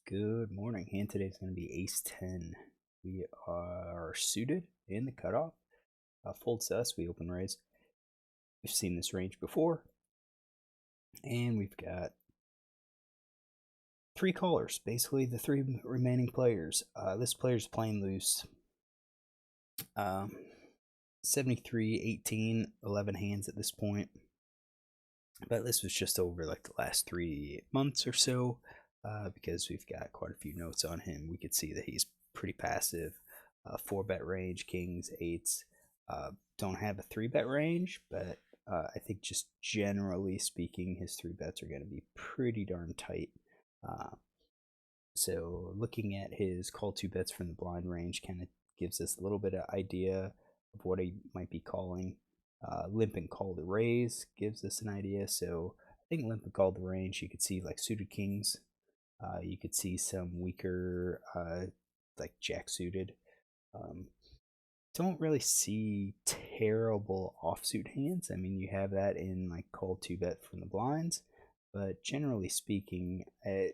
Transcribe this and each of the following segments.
Good morning. Hand today is going to be ace 10. We are suited in the cutoff. Folds to us, we open raise. We've seen this range before. And we've got three callers, basically the three remaining players. This player's playing loose. 73, 18, 11 hands at this point. But this was just over like the last 3 months or so. Because we've got quite a few notes on him, we could see that he's pretty passive. 4-bet range, kings, eights. Don't have a 3-bet range, but I think just generally speaking, his 3-bets are going to be pretty darn tight. So looking at his call 2-bets from the blind range kind of gives us a little bit of idea of what he might be calling. Limp and call the raise gives us an idea. So I think limp and call the range, you could see like suited kings. You could see some weaker, like jack suited. Don't really see terrible offsuit hands. I mean, you have that in like call 2-bet from the blinds, but generally speaking, I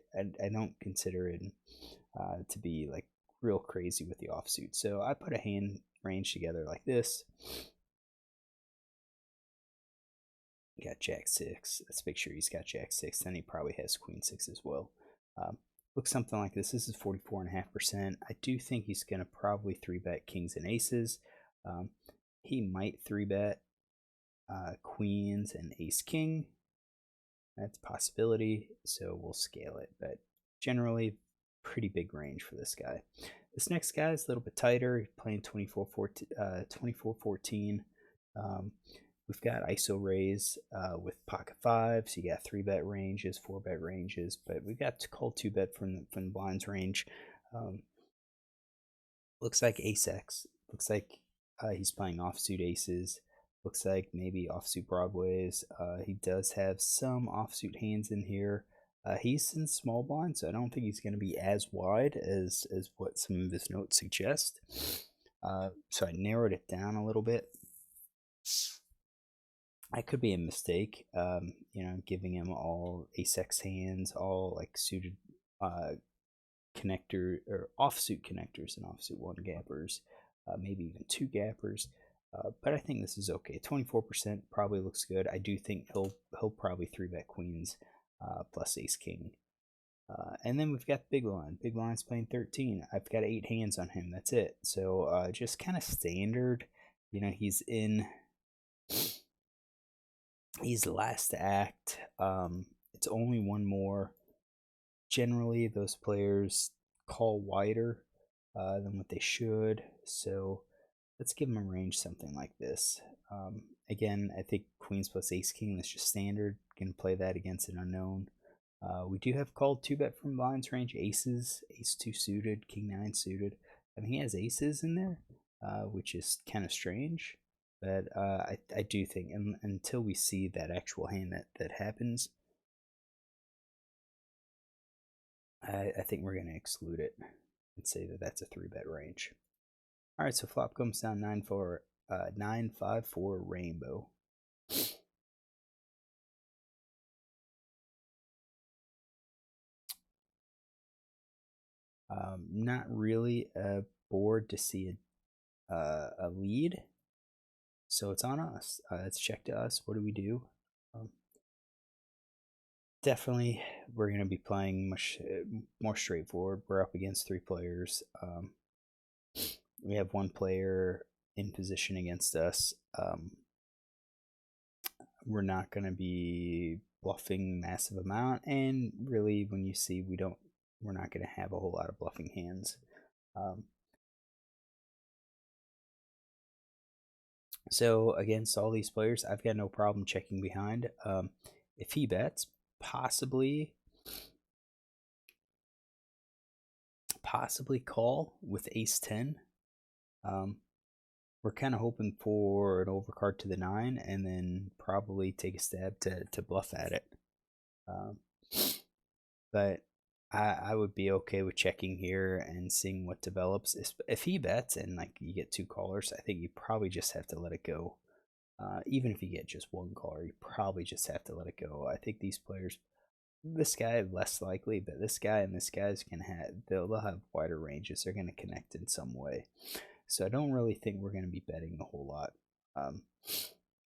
don't consider it to be like real crazy with the offsuit. So I put a hand range together like this. Got jack 6. Let's make sure he's got jack 6. Then he probably has queen 6 as well. Looks something like this. This is 44.5%. I do think he's going to probably 3-bet kings and aces. He might 3-bet queens and ace king. That's a possibility, so we'll scale it. But generally, pretty big range for this guy. This next guy is a little bit tighter. He's playing 24-14. We've got ISO raise with pocket 5, so you got 3-bet ranges, 4-bet ranges, but we got call 2-bet from the blinds range. Looks like ace X. Looks like he's playing offsuit aces. Looks like maybe offsuit broadways. He does have some offsuit hands in here. He's in small blind, so I don't think he's going to be as wide as what some of his notes suggest. So I narrowed it down a little bit. I could be a mistake, giving him all ace-x hands, all like suited connector or offsuit connectors and offsuit 1-gappers, maybe even 2-gappers. But I think this is okay. 24% probably looks good. I do think he'll probably 3-bet queens plus ace king. And then we've got big line. Big line's playing 13. I've got 8 hands on him. That's it. So just kind of standard. He's last act. It's only one more. Generally, those players call wider than what they should. So let's give him a range something like this. Again, I think queens plus ace king, that's just standard. Can play that against an unknown. We do have called 2-bet from blinds range aces, ace 2 suited, king 9 suited. I mean, he has aces in there, which is kind of strange. But I do think, until we see that actual hand that happens, I think we're going to exclude it and say that that's a 3-bet range. All right, so flop comes down 9-5-4 rainbow. Not really a board to see a lead, so it's on us. It's check to us. What do we do? Definitely, we're going to be playing much more straightforward. We're up against 3 players. We have 1 player in position against us. We're not going to be bluffing massive amount, and really, when you see we're not going to have a whole lot of bluffing hands. So against all these players, I've got no problem checking behind. If he bets, possibly call with ace 10. We're kind of hoping for an overcard to the 9 and then probably take a stab to bluff at it. But I would be okay with checking here and seeing what develops. If he bets and like you get 2 callers, I think you probably just have to let it go. Even if you get just 1 caller, you probably just have to let it go. I think these players This guy less likely, but this guy and this guy's gonna have they'll have wider ranges. They're gonna connect in some way. So I don't really think we're gonna be betting a whole lot.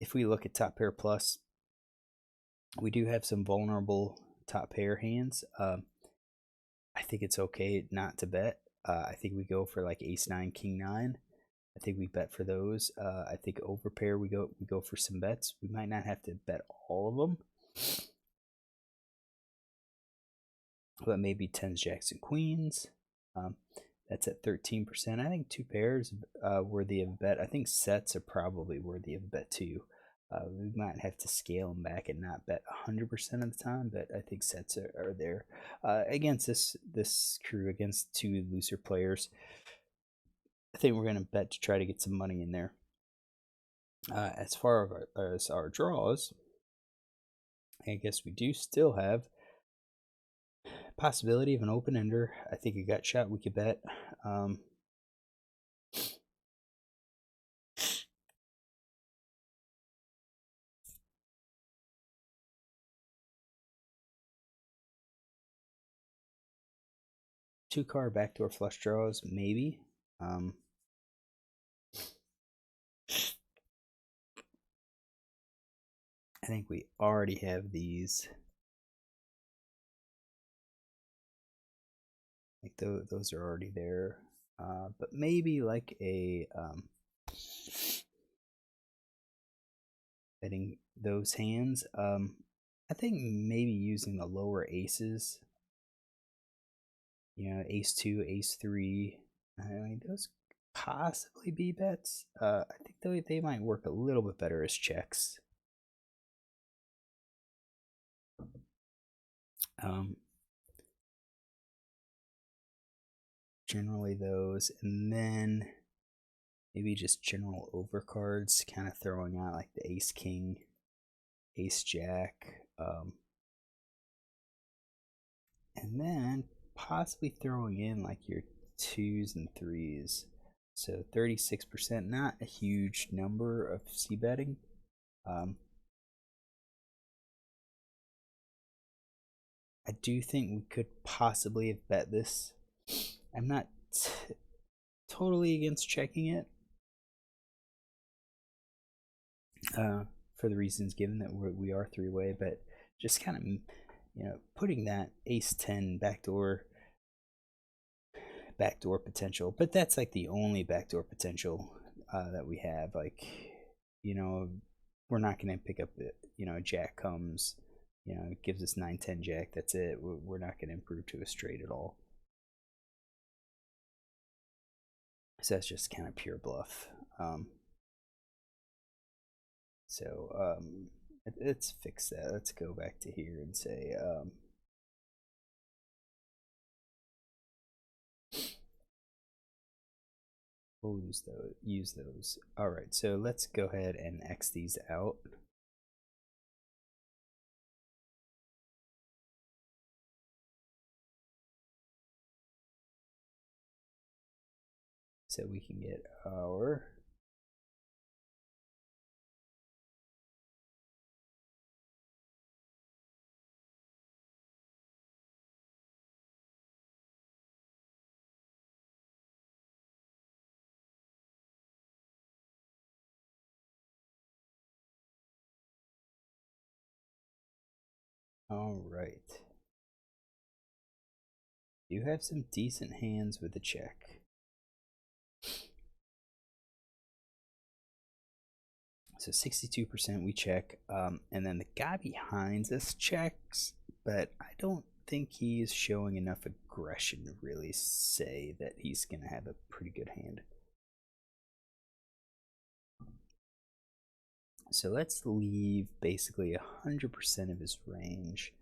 If we look at top pair plus, we do have some vulnerable top pair hands. I think it's okay not to bet. I think we go for like ace nine, king nine. I think we bet for those. I think over pair we go for some bets. We might not have to bet all of them, but maybe tens, jacks, and queens. That's at 13%. I think two pairs worthy of a bet. I think sets are probably worthy of a bet too. We might have to scale them back and not bet 100% of the time, but I think sets are there against this crew, against two looser players. I think we're going to bet to try to get some money in there. As far as our draws, I guess we do still have possibility of an open ender. I think a gut shot we could bet. Two card backdoor flush draws, maybe. I think we already have these. Like those are already there. But maybe like a betting those hands. I think maybe using the lower aces. You know, ace two, ace three. I mean, those possibly be bets. I think they might work a little bit better as checks. Generally those, and then maybe just general overcards, kind of throwing out like the ace king, ace jack, and then possibly throwing in like your twos and threes. So 36%, not a huge number of c betting. I do think we could possibly have bet this. I'm not totally against checking it for the reasons given that we are three-way, but just kind of putting that ace 10 backdoor potential, but that's like the only backdoor potential that we have. Like, we're not going to pick up a jack comes, it gives us 9-10 jack, that's it. We're not going to improve to a straight at all. So that's just kind of pure bluff. Let's fix that. Let's go back to here and say we'll use those. All right, so let's go ahead and X these out. So we can get our all right. You have some decent hands with the check. So 62% we check, and then the guy behind us checks, but I don't think he's showing enough aggression to really say that he's going to have a pretty good hand. So let's leave basically 100% of his range.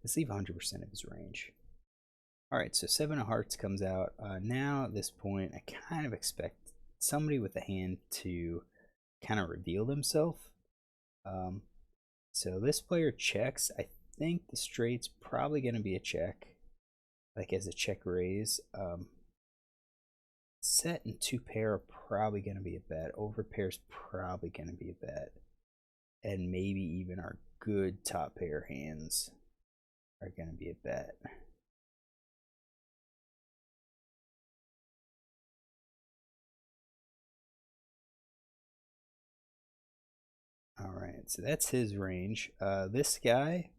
Let's leave 100% of his range. All right, so 7 of hearts comes out. Now at this point, I kind of expect somebody with a hand to kind of reveal themselves. So this player checks. I think the straight's probably going to be a check, like as a check raise. Set and two pair are probably going to be a bet. Over pair's probably going to be a bet. and maybe even our good top pair hands are going to be a bet. All right, so that's his range. This guy,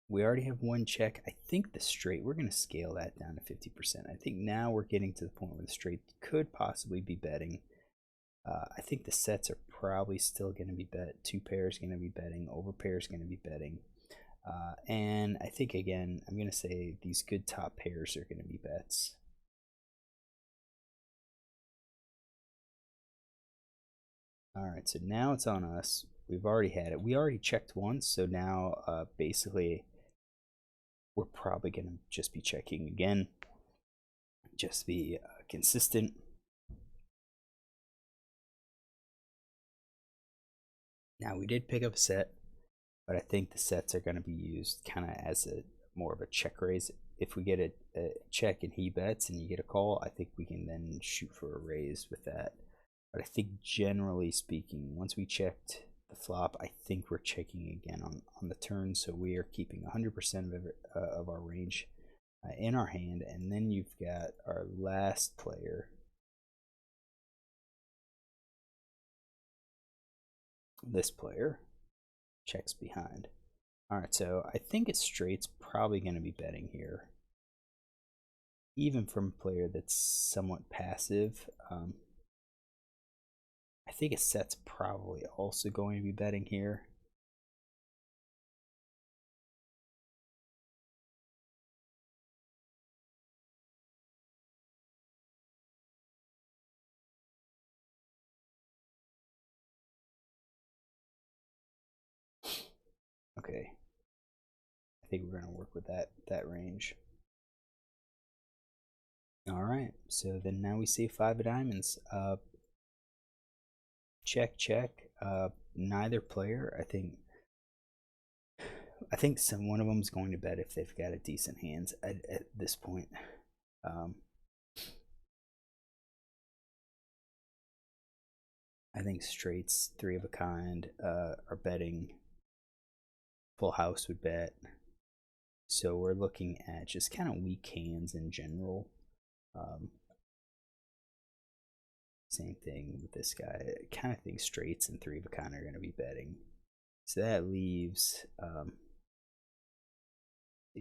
we already have one check. I think the straight, we're going to scale that down to 50%. I think now we're getting to the point where the straight could possibly be betting. I think the sets are probably still going to be bet. Two pairs going to be betting. Over pairs going to be betting. And I think, again, I'm going to say these good top pairs are going to be bets. All right, so now it's on us. We've already had it. We already checked once, so now basically we're probably going to just be checking again. Just be consistent. Now, we did pick up a set, but I think the sets are going to be used kind of as a more of a check raise. If we get a check and he bets and you get a call, I think we can then shoot for a raise with that. But I think generally speaking, once we checked the flop, I think we're checking again on the turn. So we are keeping 100% of our range in our hand. And then you've got our last player. This player checks behind. All right, so I think a straight's probably going to be betting here. Even from a player that's somewhat passive. I think a set's probably also going to be betting here. Okay. I think we're going to work with that range. All right. So then now we see 5 of diamonds. Check, check. Neither player, I think one of them is going to bet if they've got a decent hands at this point. I think straights, 3 of a kind, are betting. Full house would bet. So we're looking at just kind of weak hands in general. Same thing with this guy. I kind of think straights and 3 of a kind are going to be betting. So that leaves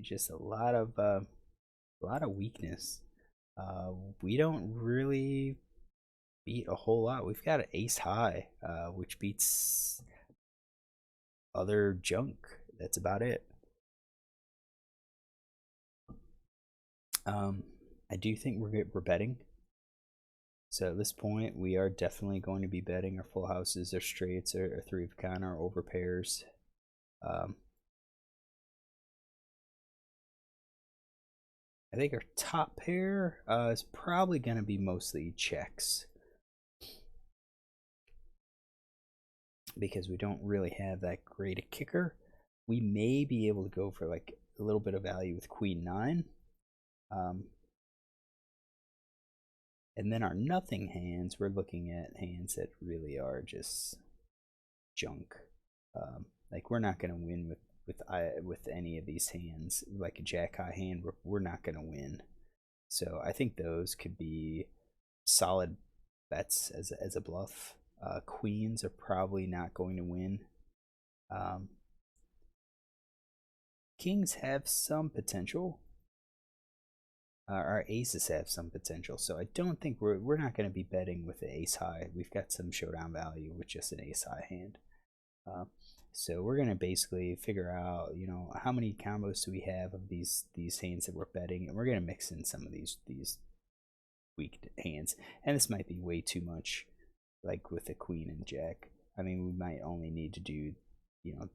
just a lot of weakness. We don't really beat a whole lot. We've got an ace high, which beats other junk. That's about it. I do think we're betting. So at this point, we are definitely going to be betting our full houses, our straights, our 3 of a kind, our over pairs. I think our top pair is probably going to be mostly checks. Because we don't really have that great a kicker. We may be able to go for like a little bit of value with queen 9. And then our nothing hands, we're looking at hands that really are just junk. Like we're not going to win with any of these hands. Like a jack high hand, we're not going to win. So I think those could be solid bets as a bluff. Queens are probably not going to win. Kings have some potential. Our aces have some potential, so I don't think we're not going to be betting with the ace high. We've got some showdown value with just an ace high hand. So we're going to basically figure out, how many combos do we have of these hands that we're betting, and we're going to mix in some of these weak hands. And this might be way too much, like with the queen and jack. I mean, we might only need to do,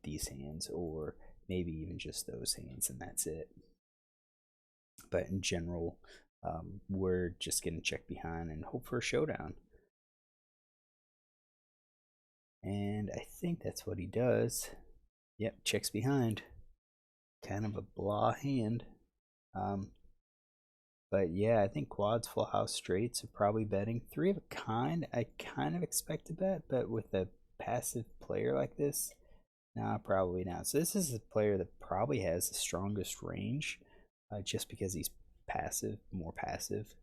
these hands, or maybe even just those hands, and that's it. But in general, we're just going to check behind and hope for a showdown. And I think that's what he does. Yep, checks behind. Kind of a blah hand. But yeah, I think quads, full house, straights are probably betting. Three of a kind, I kind of expect to bet, but with a passive player like this, nah, probably not. So this is a player that probably has the strongest range, just because he's passive, more passive.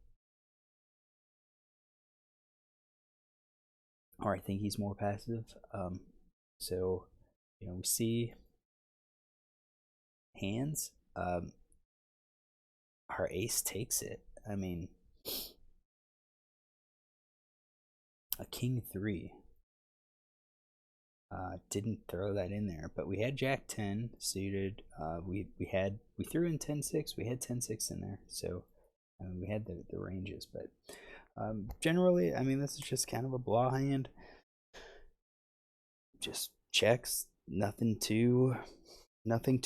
Or I think he's more passive. So, we see hands. Our ace takes it. I mean, a king three. Didn't throw that in there, but we had Jack 10 suited. We threw in 10-6. We had 10-6 in there, so we had the ranges. But generally, I mean, this is just kind of a blah hand. Just checks. Nothing too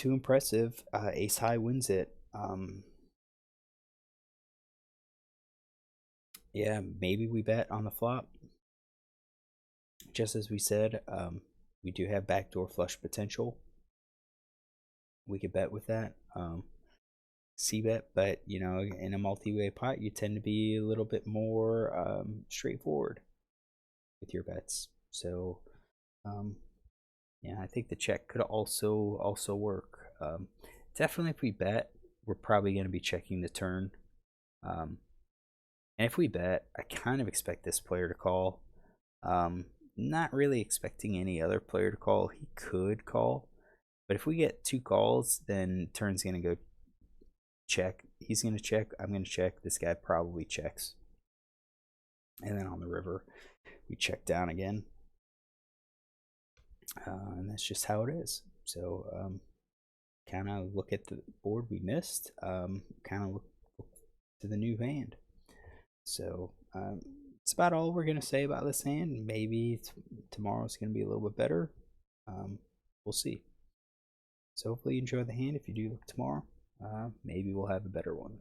impressive. Ace high wins it. Yeah, maybe we bet on the flop. Just as we said, we do have backdoor flush potential. We could bet with that. C-bet, but in a multi-way pot, you tend to be a little bit more straightforward with your bets. So, yeah, I think the check could also work. Definitely, if we bet, we're probably going to be checking the turn. And if we bet, I kind of expect this player to call. Not really expecting any other player to call. He could call, but if we get two calls, then turn's gonna go check. He's gonna check. I'm gonna check. This guy probably checks, and then on the river, we check down again, and that's just how it is. So, kind of look at the board we missed. Kind of look to the new hand. So, it's about all we're gonna say about this hand. Maybe tomorrow's gonna be a little bit better. We'll see. So hopefully you enjoy the hand. If you do look tomorrow, maybe we'll have a better one.